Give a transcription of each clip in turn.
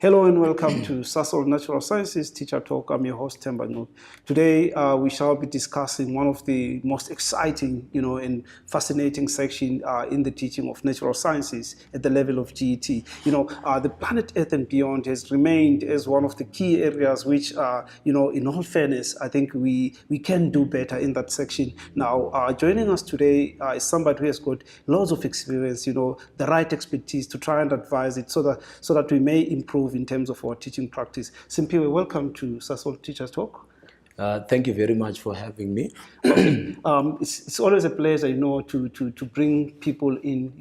Hello and welcome to Sasol Natural Sciences Teacher Talk. I'm your host, Temba Nuk. Today, we shall be discussing one of the most exciting, and fascinating section in the teaching of natural sciences at the level of GET. The planet Earth and beyond has remained as one of the key areas which, in all fairness, I think we can do better in that section. Now, joining us today is somebody who has got lots of experience, the right expertise to try and advise it so that we may improve in terms of our teaching practice. Simphiwe, welcome to Sasol Teachers Talk. Thank you very much for having me. It's always a pleasure, to bring people in,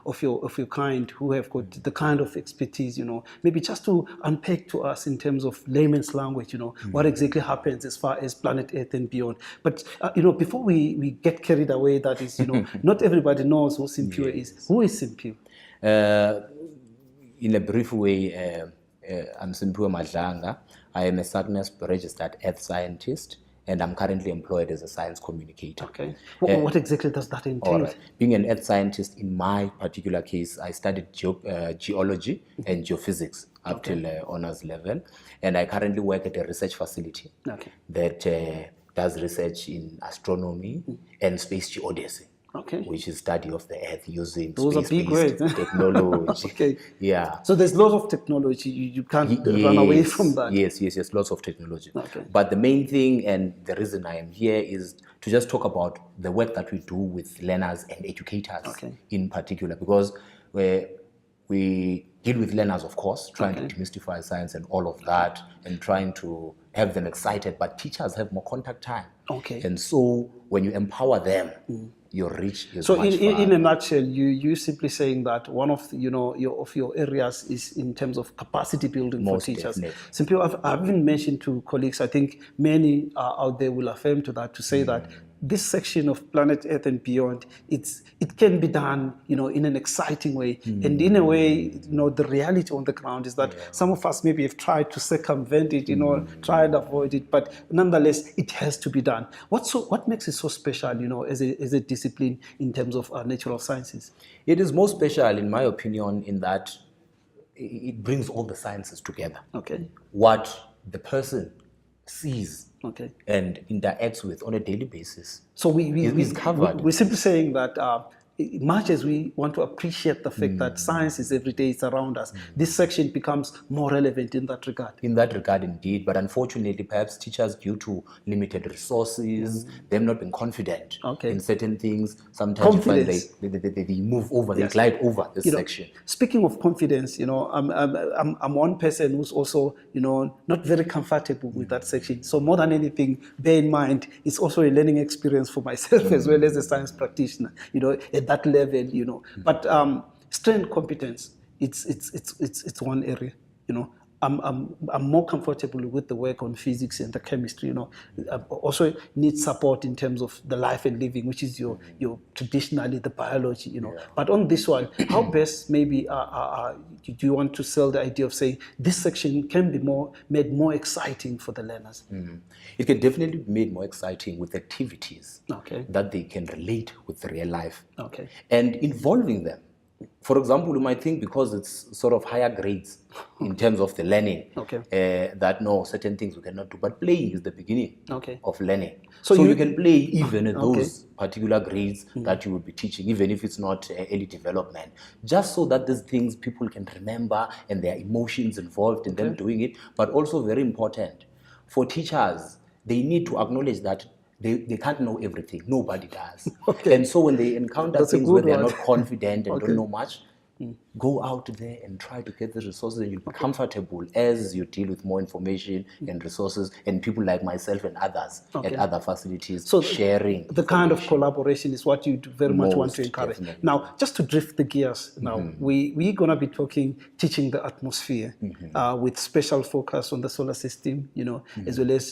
of your kind who have got the kind of expertise, maybe just to unpack to us in terms of layman's language, what exactly happens as far as planet Earth and beyond. But, before we get carried away, that is, not everybody knows who Simphiwe is. Who is Simphiwe? In a brief way, I'm Simphiwe Madlanga. I am a SAGNASP registered earth scientist, and I'm currently employed as a science communicator. Okay. What exactly does that entail? All right. Being an earth scientist, in my particular case, I studied geology and geophysics up till honors level, and I currently work at a research facility that does research in astronomy and space geodesy. Which is study of the Earth using space-based technology. Yeah. So there's lots of technology. You can't run away from that. Yes, lots of technology. But the main thing and the reason I am here is to just talk about the work that we do with learners and educators in particular, because we deal with learners, of course, trying to demystify science and all of that, and trying to have them excited, but teachers have more contact time. And so when you empower them, your reach is much in a nutshell, you simply saying that one of your areas is in terms of capacity building for teachers. Simply, I've been mentioned to colleagues. I think many out there will affirm to that, to say that this section of planet Earth and beyond, it can be done, in an exciting way. And in a way, the reality on the ground is that some of us maybe have tried to circumvent it, try and avoid it, but nonetheless, it has to be done. What makes it so special, as a discipline in terms of natural sciences? It is most special, in my opinion, in that it brings all the sciences together. What the person sees and interacts with on a daily basis. So we're simply saying that much as we want to appreciate the fact that science is every day, it's around us, this section becomes more relevant in that regard. In that regard, indeed. But unfortunately, perhaps teachers, due to limited resources, them not being confident in certain things, sometimes you find they move over, they glide over this section. Speaking of confidence, I'm one person who's also, not very comfortable with that section. So more than anything, bear in mind, it's also a learning experience for myself as well as a science practitioner, at that level, But strength competence, it's one area, I'm more comfortable with the work on physics and the chemistry, I also need support in terms of the life and living, which is your traditionally the biology, But on this one, how best maybe do you want to sell the idea of saying this section can be made more exciting for the learners? It can definitely be made more exciting with activities that they can relate with real life and involving them. For example, you might think because it's sort of higher grades in terms of the learning, that no, certain things we cannot do. But playing is the beginning of learning. So you can play even at those particular grades that you will be teaching, even if it's not early development, just so that these things people can remember and their emotions involved in them doing it. But also very important for teachers, they need to acknowledge that they can't know everything. Nobody does. And so when they encounter things where they're not confident and don't know much, go out there and try to get the resources, and you'll be comfortable as you deal with more information and resources and people like myself and others at other facilities, so sharing. The kind of collaboration is what you very much want to encourage. Definitely. Now, just to drift the gears, we're going to be teaching the atmosphere with special focus on the solar system, as well as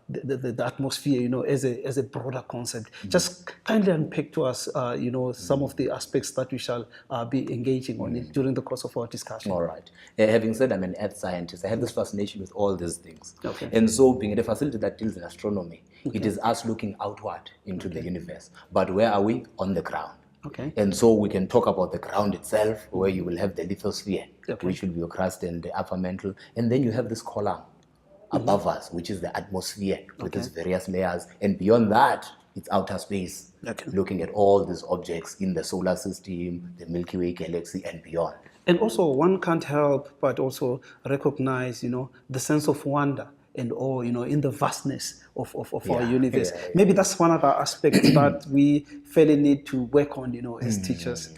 the atmosphere, as a broader concept. Just kindly unpack to us, some of the aspects that we shall be engaging on it during the course of our discussion. All right. Having said I'm an earth scientist, I have this fascination with all these things. And so being at a facility that deals in astronomy, it is us looking outward into the universe. But where are we? On the ground. Okay. And so we can talk about the ground itself, where you will have the lithosphere, which will be your crust and the upper mantle. And then you have this column above us, which is the atmosphere with its various layers. And beyond that, it's outer space, looking at all these objects in the solar system, the Milky Way galaxy, and beyond. And also, one can't help but also recognize, the sense of wonder and awe, in the vastness of our universe. Maybe that's one of the aspects that we fairly need to work on, as teachers,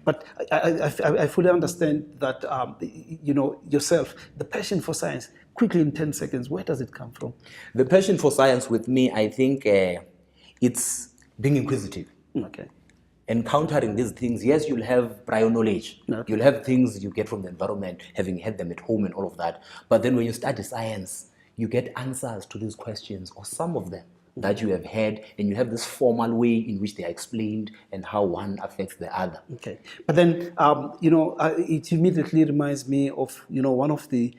But I fully understand that, yourself, the passion for science. Quickly, in 10 seconds, where does it come from? The passion for science with me, I think it's being inquisitive. Okay. Encountering these things, yes, you'll have prior knowledge. Okay. You'll have things you get from the environment, having had them at home and all of that. But then when you study science, you get answers to these questions, or some of them that you have had, and you have this formal way in which they are explained and how one affects the other. Okay. But then, it immediately reminds me of, one of the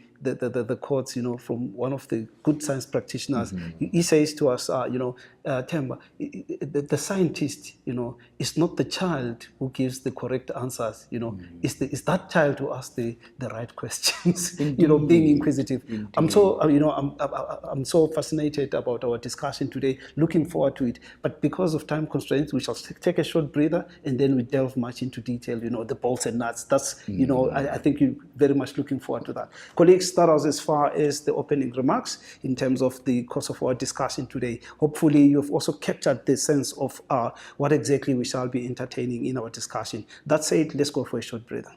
quotes, from one of the good science practitioners. He says to us, Themba, the scientist, is not the child who gives the correct answers, it's that child who asks the right questions, being inquisitive. Indeed. I'm so, I'm so fascinated about our discussion today, looking forward to it. But because of time constraints, we shall take a short breather and then we delve much into detail, the bolts and nuts. That's, I think you're very much looking forward to that. Colleagues, that was as far as the opening remarks in terms of the course of our discussion today. Hopefully, you've also captured the sense of what exactly we shall be entertaining in our discussion. That said, let's go for a short breather.